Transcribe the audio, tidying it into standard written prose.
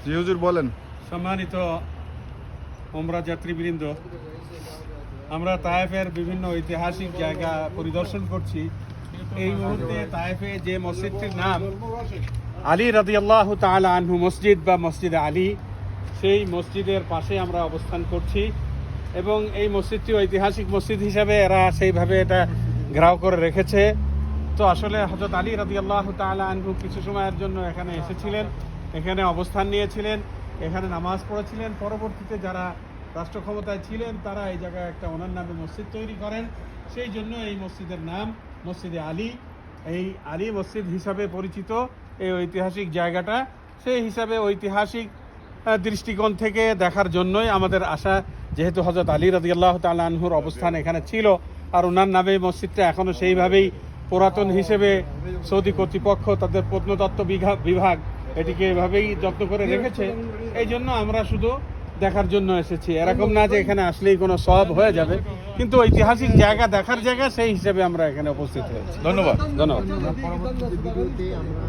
জি হুজুর বলেন। সম্মানিত ওমরা যাত্রীবৃন্দ, আমরা তায়েফের বিভিন্ন ঐতিহাসিক জায়গা পরিদর্শন করছি। এই মুহূর্তে তায়েফে যে মসজিদটির নাম আলী রাদিয়াল্লাহু তাআলা আনহু মসজিদ বা মসজিদে আলী, সেই মসজিদের পাশে আমরা অবস্থান করছি এবং এই মসজিদটি ঐতিহাসিক মসজিদ হিসাবে এরা সেইভাবে এটা ঘেরাও করে রেখেছে। তো আসলে হযরত আলী রাদিয়াল্লাহু তাআলা আনহু কিছু সময়ের জন্য এখানে এসেছিলেন, এখানে অবস্থান নিয়েছিলেন, এখানে নামাজ পড়েছিলেন। পরবর্তীতে যারা রাষ্ট্র ক্ষমতায় ছিলেন তারা এই জায়গায় একটা ওনার নামে মসজিদ তৈরি করেন। সেই জন্য এই মসজিদের নাম মসজিদে আলী। এই আলী মসজিদ হিসাবে পরিচিত এই ঐতিহাসিক জায়গাটা, সেই হিসাবে ঐতিহাসিক দৃষ্টিকোণ থেকে দেখার জন্যই আমাদের আশা। যেহেতু হযরত আলী রাদিয়াল্লাহু তাআলা আনহুর অবস্থান এখানে ছিল আর ওনার নামে মসজিদটা এখনও সেইভাবেই পুরাতন হিসেবে সৌদি কর্তৃপক্ষ তাদের প্রত্নতত্ত্ব বিভাগ এটিকে এভাবেই যত্ন করে রেখেছে, এই জন্য আমরা শুধু দেখার জন্য এসেছি। এরকম না যে এখানে আসলেই কোনো সওয়াব হয়ে যাবে, কিন্তু ঐতিহাসিক জায়গা দেখার জায়গা সেই হিসেবে আমরা এখানে উপস্থিত হয়েছি। ধন্যবাদ। ধন্যবাদ। পরবর্তী ভিডিওতে আমরা